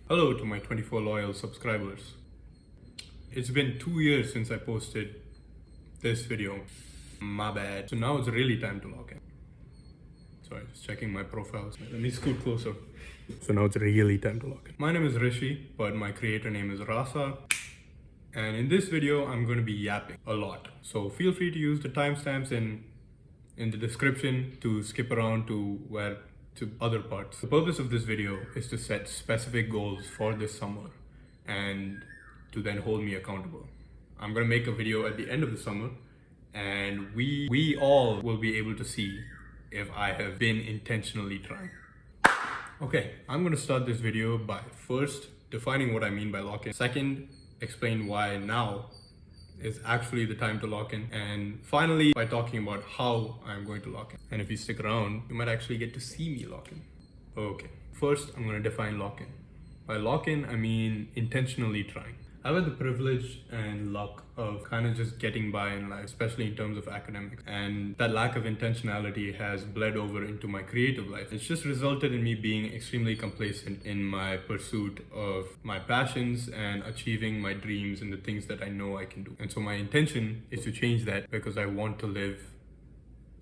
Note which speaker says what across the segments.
Speaker 1: Hello to my 24 loyal subscribers. It's been 2 years since I posted this video. My bad. So now it's really time to log in. Sorry, just checking my profiles. Let me scoot closer. So now it's really time to log in. My name is Rishi, but my creator name is Rasa. And in this video, I'm going to be yapping a lot. So feel free to use the timestamps in the description to skip around to other parts. The purpose of this video is to set specific goals for this summer and to then hold me accountable. I'm gonna make a video at the end of the summer and we all will be able to see if I have been intentionally trying. Okay, I'm gonna start this video by first defining what I mean by lock-in. Second, explain why now is actually the time to lock in, and finally by talking about how I'm going to lock in. And if you stick around, you might actually get to see me lock in. Okay, first I'm going to define lock in. By lock in, I mean intentionally trying. I've had the privilege and luck of kind of just getting by in life, especially in terms of academics. And that lack of intentionality has bled over into my creative life. It's just resulted in me being extremely complacent in my pursuit of my passions and achieving my dreams and the things that I know I can do. And so my intention is to change that because I want to live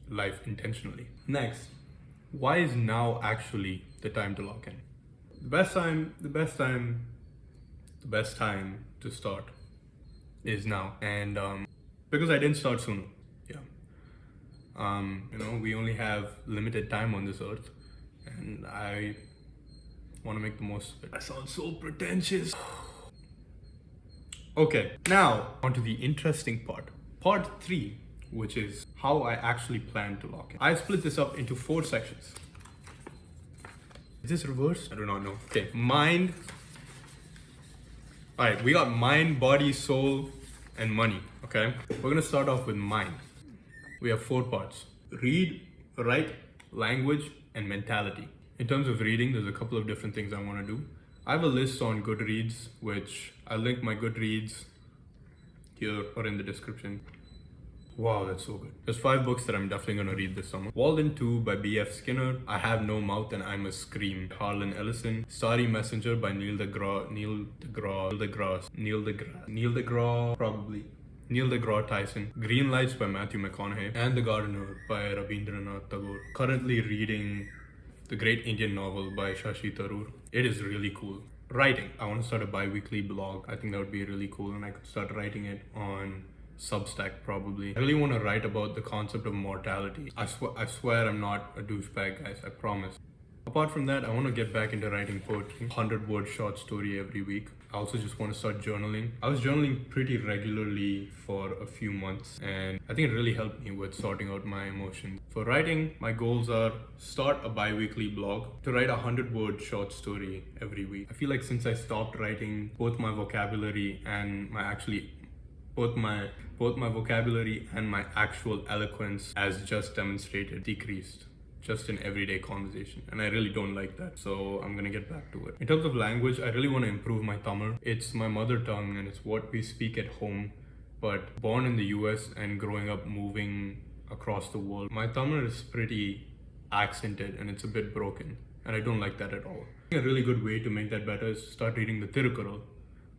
Speaker 1: life intentionally. Next, why is now actually the time to lock in? The best time to start is now, and because I didn't start sooner. We only have limited time on this earth, and I want to make the most of it. I sound so pretentious. Okay, now on to the interesting part 3, which is how I actually plan to lock in. I split this up into 4 sections. Is this reversed? I do not know. Okay, mind. All right, we got mind, body, soul, and money, okay? We're gonna start off with mind. We have 4 parts: read, write, language, and mentality. In terms of reading, there's a couple of different things I wanna do. I have a list on Goodreads, which I'll link my Goodreads here or in the description. Wow, that's so good. There's 5 books that I'm definitely gonna read this summer. Walden 2 by B.F. Skinner, I Have No Mouth and I Must Scream, Harlan Ellison, Starry Messenger by Neil deGrasse Tyson, Green Lights by Matthew McConaughey, and The Gardener by Rabindranath Tagore. Currently reading The Great Indian Novel by Shashi Tharoor. It is really cool. Writing, I want to start a biweekly blog. I think that would be really cool, and I could start writing it on Substack probably. I really want to write about the concept of mortality. I swear I'm not a douchebag, guys, I promise. Apart from that, I want to get back into writing poetry, 100-word short story every week. I also just want to start journaling. I was journaling pretty regularly for a few months, and I think it really helped me with sorting out my emotions. For writing, my goals are start a bi-weekly blog, to write a 100-word short story every week. I feel like since I stopped writing, both my vocabulary and my actual eloquence, as just demonstrated, decreased just in everyday conversation, and I really don't like that, so I'm gonna get back to it. In terms of language, I really want to improve my Tamil. It's my mother tongue and it's what we speak at home, but born in the US and growing up moving across the world, my Tamil is pretty accented and it's a bit broken, and I don't like that at all. I think a really good way to make that better is to start reading the Tirukkural,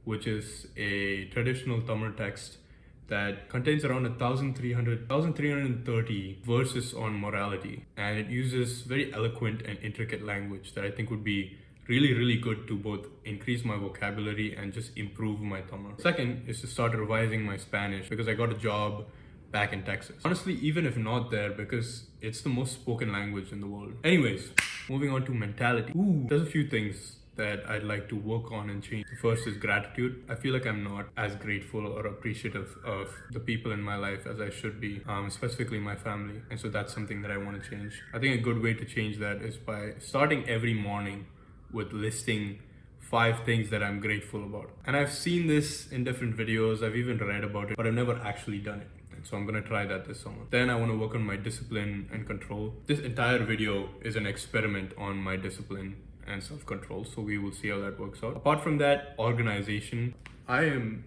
Speaker 1: which is a traditional Tamil text that contains around 1,330 verses on morality, and it uses very eloquent and intricate language that I think would be really good to both increase my vocabulary and just improve my Tamil. Second is to start revising my Spanish, because I got a job back in Texas. Honestly, even if not there, because it's the most spoken language in the world. Anyways, moving on to mentality. There's a few things that I'd like to work on and change. The first is gratitude. I feel like I'm not as grateful or appreciative of the people in my life as I should be, specifically my family. And so that's something that I want to change. I think a good way to change that is by starting every morning with listing 5 things that I'm grateful about. And I've seen this in different videos, I've even read about it, but I've never actually done it. So I'm gonna try that this summer. Then I want to work on my discipline and control. This entire video is an experiment on my discipline and self-control, so we will see how that works out. Apart from that, organization. I've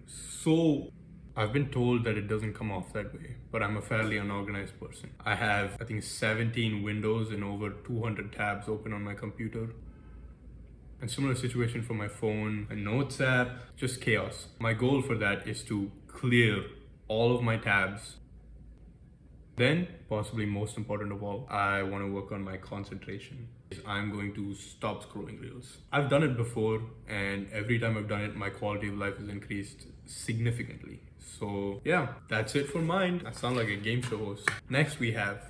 Speaker 1: been told that it doesn't come off that way, but I'm a fairly unorganized person. I have, I think, 17 windows and over 200 tabs open on my computer. And similar situation for my phone, a notes app, just chaos. My goal for that is to clear all of my tabs. Then, possibly most important of all, I want to work on my concentration. I'm going to stop scrolling reels. I've done it before, and every time I've done it, my quality of life has increased significantly. So yeah, that's it for mine. I sound like a game show host. Next we have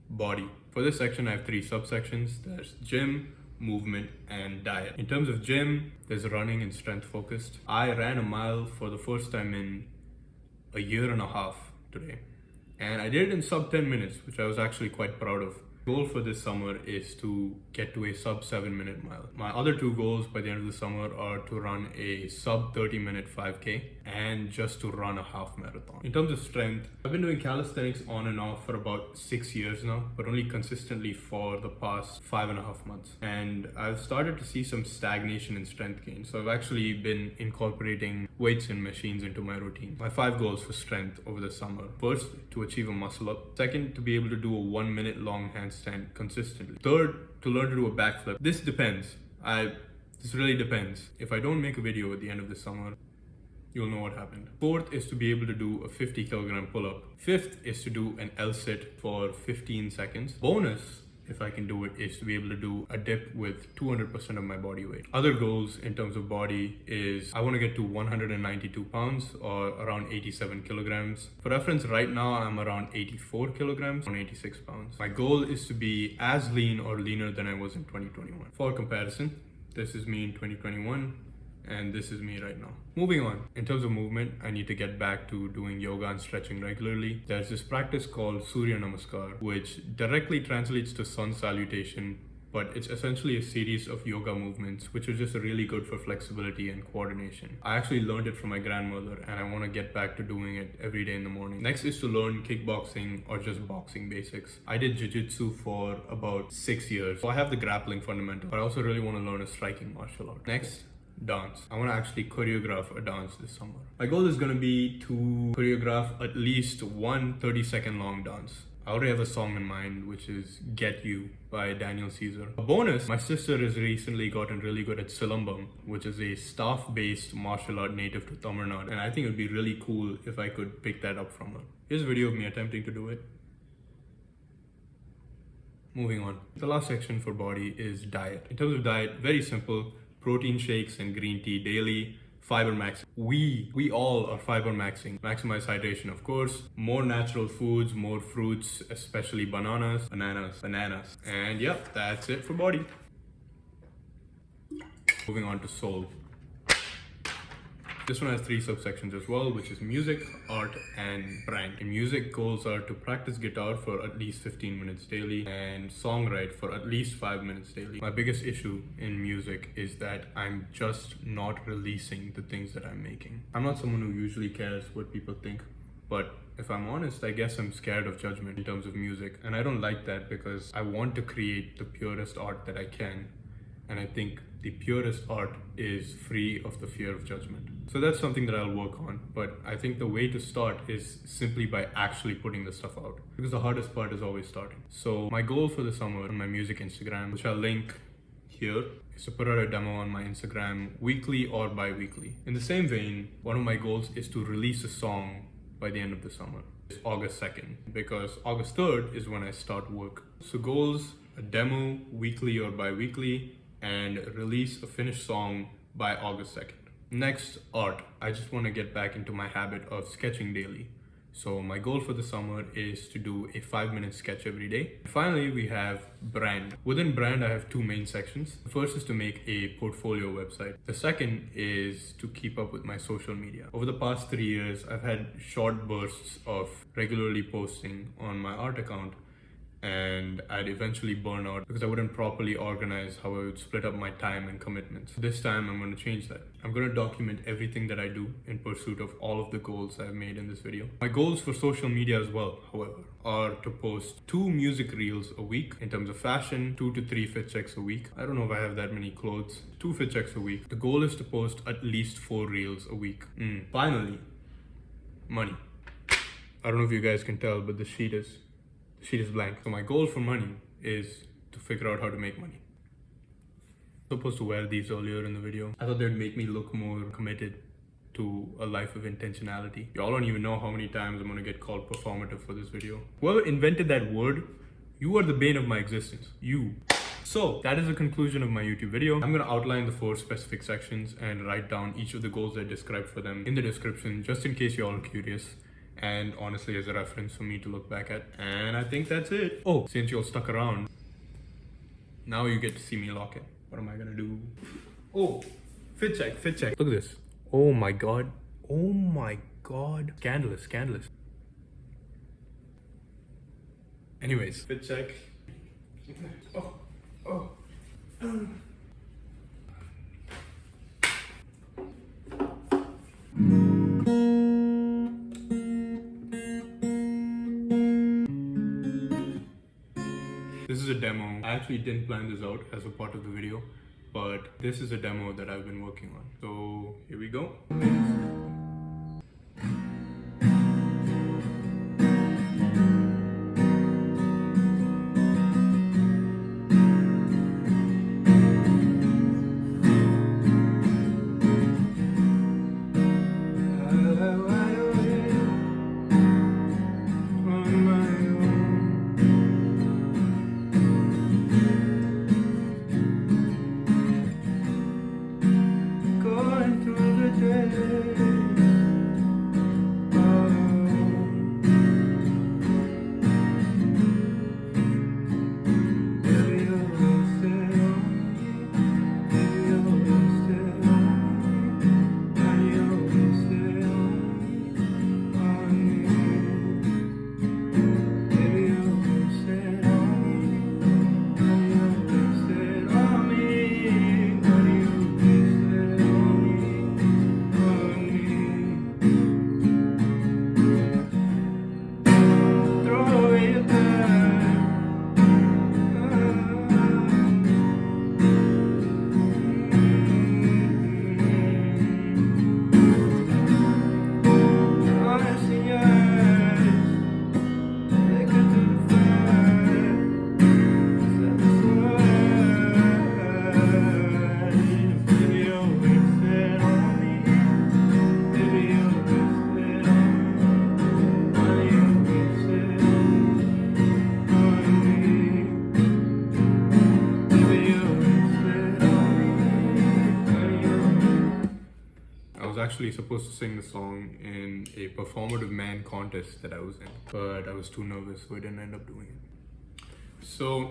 Speaker 1: body. For this section, I have 3 subsections. There's gym, movement, and diet. In terms of gym, there's running and strength focused. I ran a mile for the first time in a year and a half today. And I did it in sub 10 minutes, which I was actually quite proud of. Goal for this summer is to get to a sub 7-minute mile. My other 2 goals by the end of the summer are to run a sub 30-minute 5K and just to run a half marathon. In terms of strength, I've been doing calisthenics on and off for about 6 years now, but only consistently for the past 5.5 months. And I've started to see some stagnation in strength gain. So I've actually been incorporating weights and machines into my routine. My 5 goals for strength over the summer: first, to achieve a muscle up. Second, to be able to do a 1-minute long handstand consistently. Third, to learn to do a backflip. This depends. This really depends. If I don't make a video at the end of the summer, you'll know what happened. Fourth is to be able to do a 50-kilogram pull-up. Fifth is to do an L-sit for 15 seconds. Bonus, if I can do it, is to be able to do a dip with 200% of my body weight. Other goals in terms of body is I want to get to 192 pounds or around 87 kilograms. For reference, right now I'm around 84 kilograms on 86 pounds. My goal is to be as lean or leaner than I was in 2021. For comparison, this is me in 2021 and this is me right now. Moving on, in terms of movement, I need to get back to doing yoga and stretching regularly. There's this practice called surya namaskar, which directly translates to sun salutation, but it's essentially a series of yoga movements which are just really good for flexibility and coordination. I actually learned it from my grandmother and I want to get back to doing it every day in the morning. Next is to learn kickboxing or just boxing basics. I did jiu-jitsu for about 6 years, so I have the grappling fundamental, but I also really want to learn a striking martial art. Next, dance. I want to actually choreograph a dance this summer. My goal is going to be to choreograph at least one 30-second long dance. I already have a song in mind, which is Get You by Daniel Caesar. A bonus, my sister has recently gotten really good at silambam, which is a staff-based martial art native to Tamil Nadu, and I think it would be really cool if I could pick that up from her. Here's a video of me attempting to do it. Moving on. The last section for body is diet. In terms of diet, very simple. Protein shakes and green tea daily, fiber max. We all are fiber maxing. Maximize hydration, of course. More natural foods, more fruits, especially bananas. And yeah, that's it for body. Moving on to soul. This one has 3 subsections as well, which is music, art, and brand. In music, goals are to practice guitar for at least 15 minutes daily and songwrite for at least 5 minutes daily. My biggest issue in music is that I'm just not releasing the things that I'm making. I'm not someone who usually cares what people think, but if I'm honest, I guess I'm scared of judgment in terms of music. And I don't like that because I want to create the purest art that I can. And I think the purest art is free of the fear of judgment. So that's something that I'll work on, but I think the way to start is simply by actually putting the stuff out, because the hardest part is always starting. So my goal for the summer on my music Instagram, which I'll link here, is to put out a demo on my Instagram weekly or bi-weekly. In the same vein, one of my goals is to release a song by the end of the summer. It's August 2nd, because August 3rd is when I start work. So goals, a demo weekly or bi-weekly, and release a finished song by August 2nd. Next, art. I just want to get back into my habit of sketching daily. So my goal for the summer is to do a 5-minute sketch every day. Finally, we have brand. Within brand, I have 2 main sections. The first is to make a portfolio website. The second is to keep up with my social media. Over the past 3 years, I've had short bursts of regularly posting on my art account, and I'd eventually burn out because I wouldn't properly organize how I would split up my time and commitments. This time I'm going to change that. I'm going to document everything that I do in pursuit of all of the goals I've made in this video. My goals for social media as well, however, are to post 2 music reels a week. In terms of fashion, 2 to 3 fit checks a week. I don't know if I have that many clothes. 2 fit checks a week. The goal is to post at least 4 reels a week. Finally, money. I don't know if you guys can tell, but the sheet is blank. So my goal for money is to figure out how to make money. Supposed to wear these earlier in the video. I thought they'd make me look more committed to a life of intentionality. Y'all don't even know how many times I'm gonna get called performative for this video. Whoever invented that word, you are the bane of my existence. You. So that is the conclusion of my YouTube video. I'm gonna outline the 4 specific sections and write down each of the goals I described for them in the description, just in case y'all are curious. And honestly, as a reference for me to look back at. And I think that's it. Oh, since y'all stuck around, now you get to see me lock it. What am I gonna do? Oh, fit check. Look at this. Oh my god. Scandalous. Anyways, fit check. Oh. This is a demo. I actually didn't plan this out as a part of the video, but this is a demo that I've been working on. So here we go. Actually supposed to sing the song in a performative man contest that I was in, but I was too nervous, so I didn't end up doing it. So